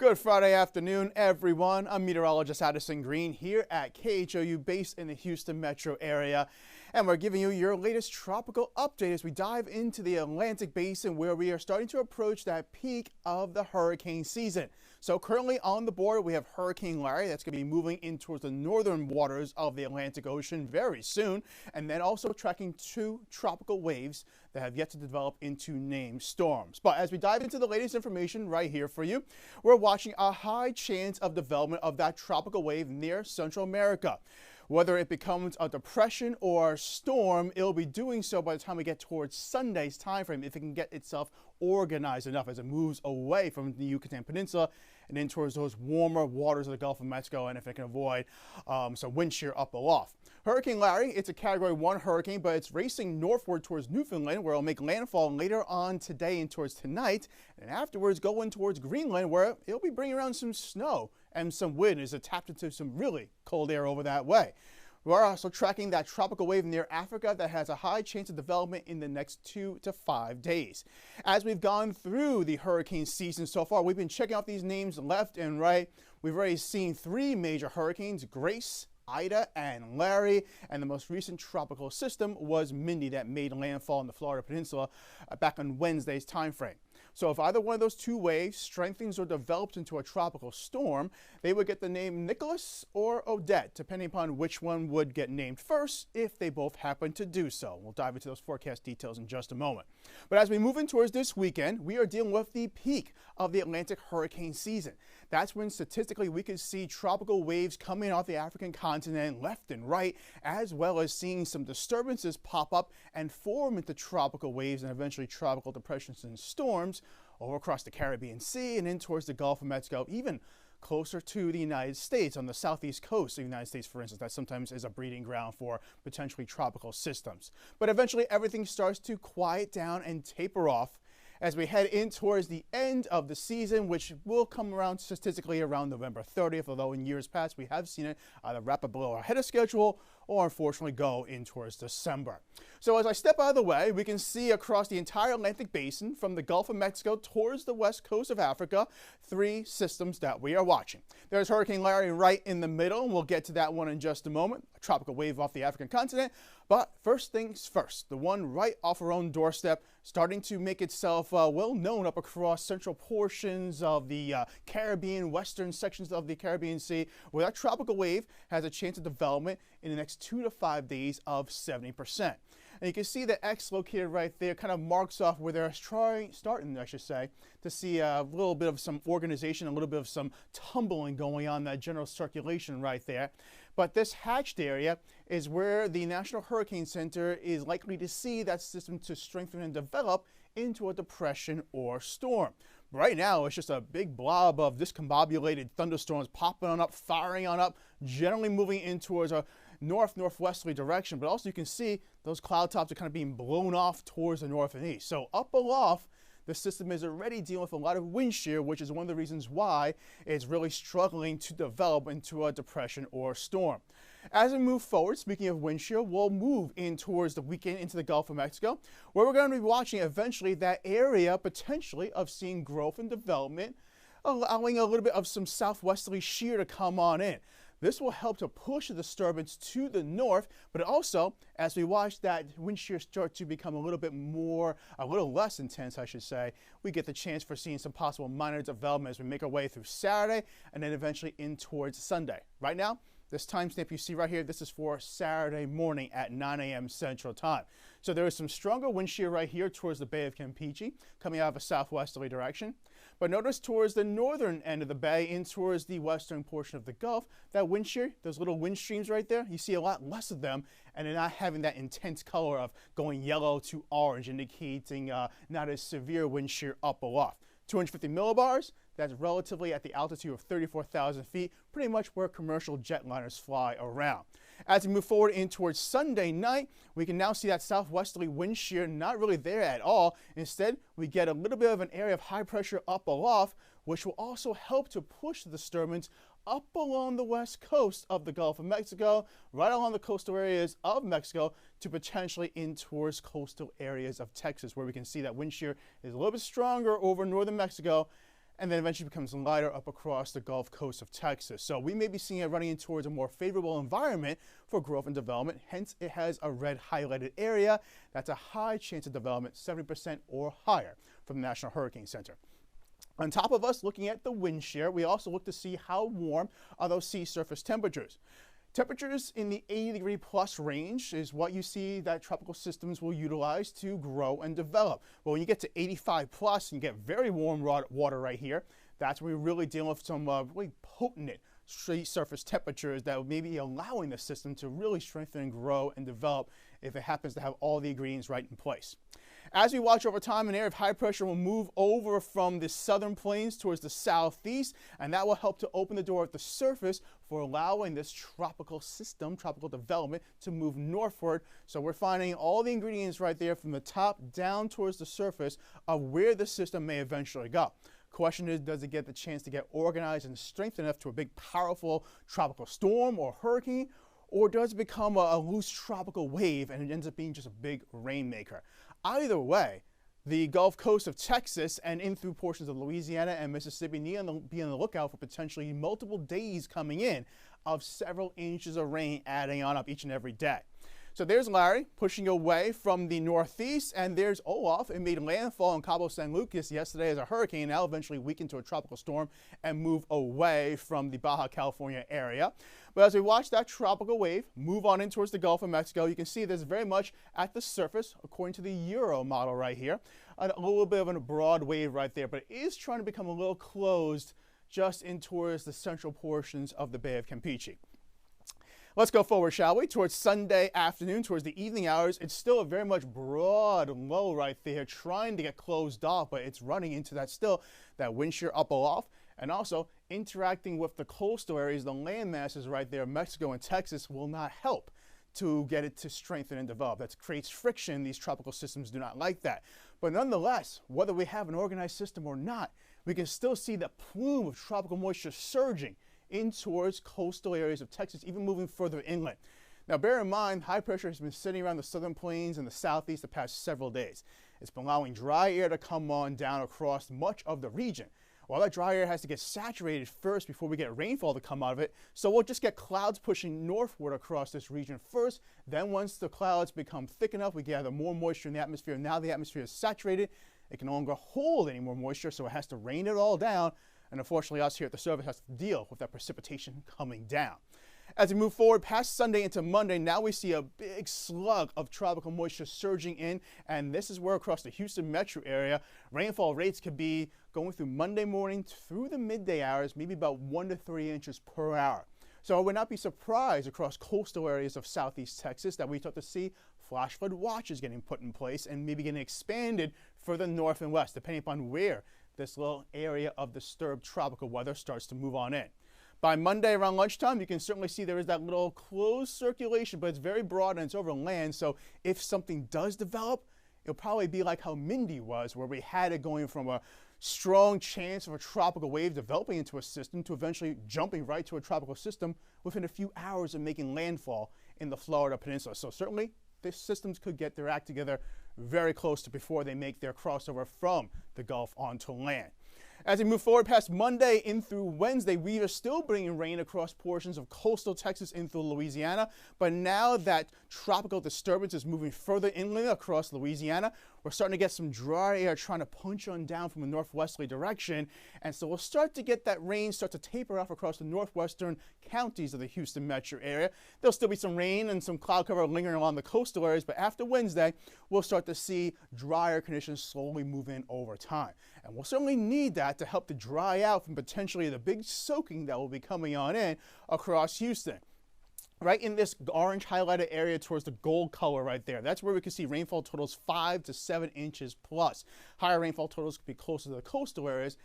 Good Friday afternoon, everyone. I'm Meteorologist Addison Green here at KHOU based in the Houston metro area. And we're giving you your latest tropical update as we dive into the Atlantic basin where we are starting to approach that peak of the hurricane season. So currently on the board, we have Hurricane Larry that's going to be moving in towards the northern waters of the Atlantic Ocean very soon. And then also tracking two tropical waves that have yet to develop into named storms. But as we dive into the latest information right here for you, we're watching a high chance of development of that tropical wave near Central America. Whether it becomes a depression or a storm, it'll be doing so by the time we get towards Sunday's time frame if it can get itself organized enough as it moves away from the Yucatan Peninsula and in towards those warmer waters of the Gulf of Mexico, and if it can avoid some wind shear up aloft. Hurricane Larry, it's a Category 1 hurricane, but it's racing northward towards Newfoundland, where it'll make landfall later on today and towards tonight, and afterwards go in towards Greenland, where it'll be bringing around some snow and some wind as it tapped into some really cold air over that way. We're also tracking that tropical wave near Africa that has a high chance of development in the next 2 to 5 days. As we've gone through the hurricane season so far, we've been checking out these names left and right. We've already seen 3 major hurricanes: Grace, Ida, and Larry, and the most recent tropical system was Mindy that made landfall in the Florida Peninsula back on Wednesday's time frame. So if either one of those 2 waves strengthens or develops into a tropical storm, they would get the name Nicholas or Odette, depending upon which one would get named first if they both happen to do so. We'll dive into those forecast details in just a moment. But as we move in towards this weekend, we are dealing with the peak of the Atlantic hurricane season. That's when statistically we could see tropical waves coming off the African continent left and right, as well as seeing some disturbances pop up and form into tropical waves and eventually tropical depressions and storms over across the Caribbean Sea and in towards the Gulf of Mexico, even closer to the United States on the southeast coast of the United States, for instance. That sometimes is a breeding ground for potentially tropical systems. But eventually everything starts to quiet down and taper off as we head in towards the end of the season, which will come around statistically around November 30th, although in years past we have seen it either wrap up below or ahead of schedule or unfortunately go in towards December. So as I step out of the way, we can see across the entire Atlantic basin from the Gulf of Mexico towards the west coast of Africa, 3 systems that we are watching. There's Hurricane Larry right in the middle, and we'll get to that one in just a moment, a tropical wave off the African continent. But first things first, the one right off our own doorstep, starting to make itself well known up across central portions of the Caribbean, western sections of the Caribbean Sea, where that tropical wave has a chance of development in the next 2 to 5 days of 70%. And you can see the X located right there kind of marks off where they're starting, I should say, to see a little bit of some organization, a little bit of some tumbling going on in that general circulation right there. But this hatched area is where the National Hurricane Center is likely to see that system to strengthen and develop into a depression or storm. Right now, it's just a big blob of discombobulated thunderstorms popping on up, firing on up, generally moving in towards a northwesterly direction. But also you can see those cloud tops are kind of being blown off towards the north and east. So up aloft, the system is already dealing with a lot of wind shear, which is one of the reasons why it's really struggling to develop into a depression or storm. As we move forward, speaking of wind shear, we'll move in towards the weekend into the Gulf of Mexico, where we're going to be watching eventually that area potentially of seeing growth and development, allowing a little bit of some southwesterly shear to come on in. This will help to push the disturbance to the north, but also, as we watch that wind shear start to become a little less intense, I should say, we get the chance for seeing some possible minor development as we make our way through Saturday and then eventually in towards Sunday. Right now, this timestamp you see right here, this is for Saturday morning at 9 a.m. Central Time. So there is some stronger wind shear right here towards the Bay of Campeche, coming out of a southwesterly direction. But notice towards the northern end of the bay, in towards the western portion of the Gulf, that wind shear, those little wind streams right there, you see a lot less of them, and they're not having that intense color of going yellow to orange, indicating not as severe wind shear up aloft. 250 millibars, that's relatively at the altitude of 34,000 feet, pretty much where commercial jetliners fly around. As we move forward in towards Sunday night, we can now see that southwesterly wind shear not really there at all. Instead, we get a little bit of an area of high pressure up aloft, which will also help to push the disturbance up along the west coast of the Gulf of Mexico, right along the coastal areas of Mexico, to potentially in towards coastal areas of Texas, where we can see that wind shear is a little bit stronger over northern Mexico, and then eventually becomes lighter up across the Gulf Coast of Texas. So we may be seeing it running in towards a more favorable environment for growth and development. Hence, it has a red highlighted area. That's a high chance of development, 70% or higher from the National Hurricane Center. On top of us, looking at the wind shear, we also look to see how warm are those sea surface temperatures. Temperatures in the 80-degree plus range is what you see that tropical systems will utilize to grow and develop. But when you get to 85 plus and you get very warm water right here, that's when we're really dealing with some really potent sea surface temperatures that may be allowing the system to really strengthen and grow and develop if it happens to have all the ingredients right in place. As we watch over time, an area of high pressure will move over from the southern plains towards the southeast, and that will help to open the door at the surface for allowing this tropical system, tropical development, to move northward. So we're finding all the ingredients right there from the top down towards the surface of where the system may eventually go. Question is, does it get the chance to get organized and strengthened enough to a big, powerful tropical storm or hurricane? Or does it become a loose tropical wave and it ends up being just a big rainmaker? Either way, the Gulf Coast of Texas and in through portions of Louisiana and Mississippi need to be on the lookout for potentially multiple days coming in of several inches of rain adding on up each and every day. So there's Larry pushing away from the northeast, and there's Olaf. It made landfall in Cabo San Lucas yesterday as a hurricane, now eventually weakened to a tropical storm and move away from the Baja California area. But as we watch that tropical wave move on in towards the Gulf of Mexico, you can see there's very much at the surface, according to the Euro model right here, a little bit of a broad wave right there, but it is trying to become a little closed just in towards the central portions of the Bay of Campeche. Let's go forward, shall we? Towards Sunday afternoon, towards the evening hours, it's still a very much broad low right there, trying to get closed off, but it's running into that wind shear up aloft, and also interacting with the coastal areas, the land masses right there, Mexico and Texas, will not help to get it to strengthen and develop. That creates friction. These tropical systems do not like that. But nonetheless, whether we have an organized system or not, we can still see that plume of tropical moisture surging in towards coastal areas of Texas, even moving further inland. Now, bear in mind, high pressure has been sitting around the southern plains and the southeast the past several days. It's been allowing dry air to come on down across much of the region. Well, that dry air has to get saturated first before we get rainfall to come out of it. So we'll just get clouds pushing northward across this region first. Then once the clouds become thick enough, we gather more moisture in the atmosphere. Now the atmosphere is saturated. It can no longer hold any more moisture, so it has to rain it all down. And unfortunately, us here at the service has to deal with that precipitation coming down. As we move forward past Sunday into Monday, now we see a big slug of tropical moisture surging in, and this is where across the Houston metro area, rainfall rates could be going through Monday morning through the midday hours, maybe about 1 to 3 inches per hour. So I would not be surprised across coastal areas of southeast Texas that we start to see flash flood watches getting put in place and maybe getting expanded further north and west, depending upon where this little area of disturbed tropical weather starts to move on in. By Monday around lunchtime, you can certainly see there is that little closed circulation, but it's very broad and it's over land. So if something does develop, it'll probably be like how Mindy was, where we had it going from a strong chance of a tropical wave developing into a system to eventually jumping right to a tropical system within a few hours of making landfall in the Florida Peninsula. So certainly, these systems could get their act together very close to before they make their crossover from the Gulf onto land. As we move forward past Monday in through Wednesday, we are still bringing rain across portions of coastal Texas in through Louisiana. But now that tropical disturbance is moving further inland across Louisiana, we're starting to get some dry air trying to punch on down from a northwesterly direction. And so we'll start to get that rain start to taper off across the northwestern counties of the Houston metro area. There'll still be some rain and some cloud cover lingering along the coastal areas, but after Wednesday, we'll start to see drier conditions slowly move in over time. And we'll certainly need that to help to dry out from potentially the big soaking that will be coming on in across Houston. Right in this orange highlighted area towards the gold color right there, that's where we can see rainfall totals 5 to 7 inches plus. Higher rainfall totals could be closer to the coastal areas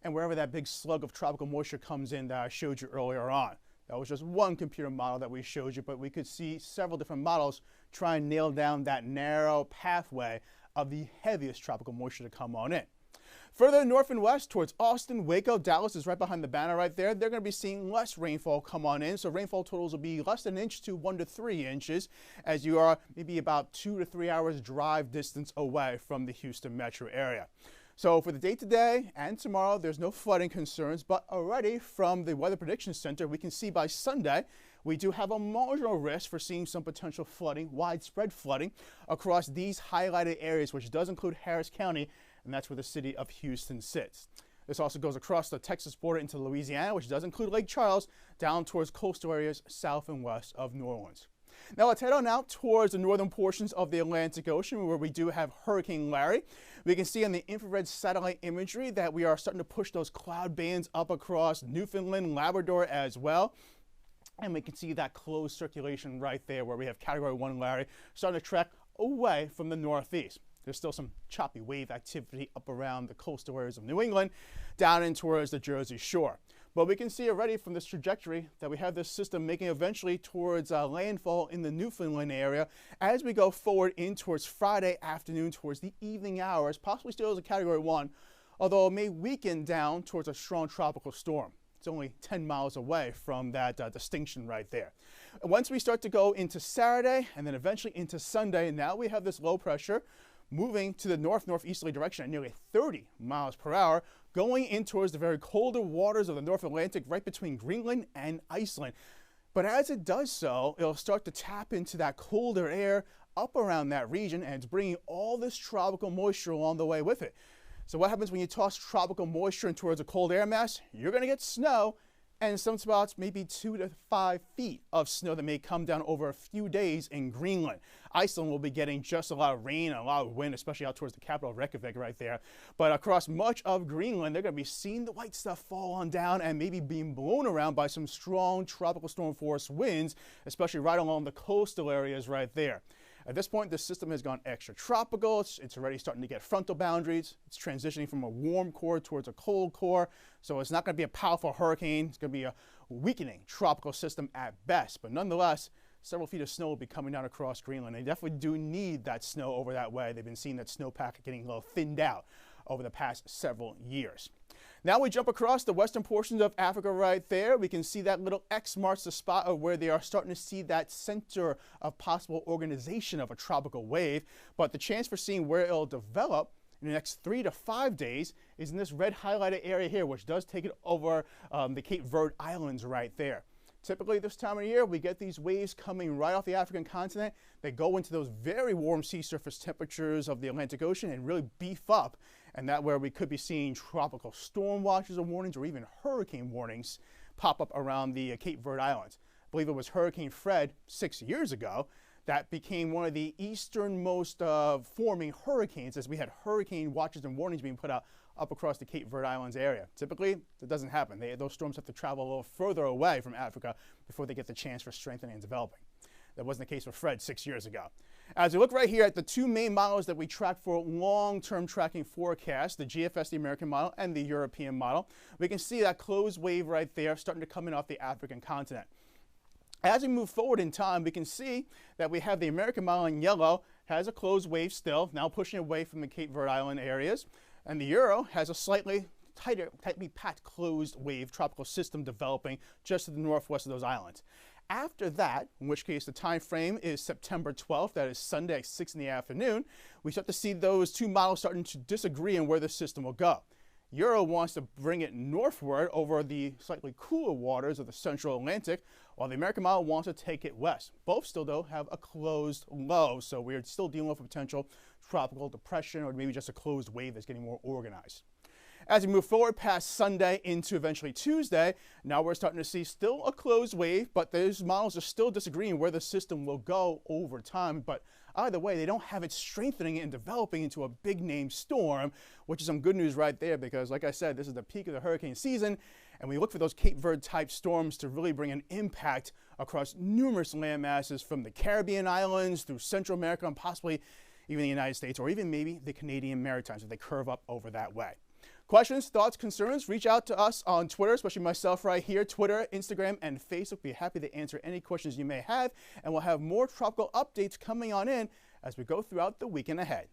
and wherever that big slug of tropical moisture comes in that I showed you earlier on. That was just one computer model that we showed you, but we could see several different models try and nail down that narrow pathway of the heaviest tropical moisture to come on in. Further north and west towards Austin, Waco, Dallas is right behind the banner right there. They're going to be seeing less rainfall come on in. So rainfall totals will be less than an inch to 1 to 3 inches as you are maybe about 2 to 3 hours drive distance away from the Houston metro area. So for the day today and tomorrow, there's no flooding concerns, but already from the Weather Prediction Center, we can see by Sunday, we do have a marginal risk for seeing some potential flooding, widespread flooding across these highlighted areas, which does include Harris County, and that's where the city of Houston sits. This also goes across the Texas border into Louisiana, which does include Lake Charles, down towards coastal areas south and west of New Orleans. Now let's head on out towards the northern portions of the Atlantic Ocean, where we do have Hurricane Larry. We can see on the infrared satellite imagery that we are starting to push those cloud bands up across Newfoundland, Labrador as well. And we can see that closed circulation right there where we have Category 1 Larry starting to trek away from the northeast. There's still some choppy wave activity up around the coastal areas of New England, down in towards the Jersey Shore. But we can see already from this trajectory that we have this system making eventually towards landfall in the Newfoundland area as we go forward in towards Friday afternoon, towards the evening hours, possibly still as a Category 1, although it may weaken down towards a strong tropical storm. It's only 10 miles away from that distinction right there. Once we start to go into Saturday and then eventually into Sunday, now we have this low pressure moving to the northeasterly direction at nearly 30 miles per hour, going in towards the very colder waters of the North Atlantic, right between Greenland and Iceland. But as it does so, it'll start to tap into that colder air up around that region, and it's bringing all this tropical moisture along the way with it. So what happens when you toss tropical moisture in towards a cold air mass? You're going to get snow, and in some spots, maybe 2 to 5 feet of snow that may come down over a few days in Greenland. Iceland will be getting just a lot of rain and a lot of wind, especially out towards the capital, Reykjavik, right there. But across much of Greenland, they're going to be seeing the white stuff fall on down and maybe being blown around by some strong tropical storm force winds, especially right along the coastal areas right there. At this point, the system has gone extra tropical. It's already starting to get frontal boundaries. It's transitioning from a warm core towards a cold core. So it's not going to be a powerful hurricane. It's going to be a weakening tropical system at best. But nonetheless, several feet of snow will be coming down across Greenland. They definitely do need that snow over that way. They've been seeing that snowpack getting a little thinned out over the past several years. Now we jump across the western portions of Africa right there. We can see that little X marks the spot of where they are starting to see that center of possible organization of a tropical wave. But the chance for seeing where it'll develop in the next 3 to 5 days is in this red highlighted area here, which does take it over the Cape Verde Islands right there. Typically this time of year, we get these waves coming right off the African continent. They go into those very warm sea surface temperatures of the Atlantic Ocean and really beef up. And that where we could be seeing tropical storm watches or warnings or even hurricane warnings pop up around the Cape Verde Islands. I believe it was Hurricane Fred 6 years ago that became one of the easternmost forming hurricanes, as we had hurricane watches and warnings being put out up across the Cape Verde Islands area. Typically, that doesn't happen. Those storms have to travel a little further away from Africa before they get the chance for strengthening and developing. That wasn't the case with Fred 6 years ago. As we look right here at the two main models that we track for long-term tracking forecasts, the GFS, the American model, and the European model, we can see that closed wave right there starting to come in off the African continent. As we move forward in time, we can see that we have the American model in yellow has a closed wave still, now pushing away from the Cape Verde Island areas, and the Euro has a slightly tightly packed closed wave tropical system developing just to the northwest of those islands. After that, in which case the time frame is September 12th, that is Sunday at 6 in the afternoon, we start to see those two models starting to disagree on where the system will go. Euro wants to bring it northward over the slightly cooler waters of the central Atlantic, while the American model wants to take it west. Both still, though, have a closed low, so we're still dealing with a potential tropical depression or maybe just a closed wave that's getting more organized. As we move forward past Sunday into eventually Tuesday, now we're starting to see still a closed wave, but those models are still disagreeing where the system will go over time. But either way, they don't have it strengthening and developing into a big name storm, which is some good news right there because, like I said, this is the peak of the hurricane season, and we look for those Cape Verde type storms to really bring an impact across numerous land masses from the Caribbean islands through Central America and possibly even the United States or even maybe the Canadian Maritimes if they curve up over that way. Questions, thoughts, concerns, reach out to us on Twitter, especially myself right here, Twitter, Instagram, and Facebook. We'll be happy to answer any questions you may have, and we'll have more tropical updates coming on in as we go throughout the weekend ahead.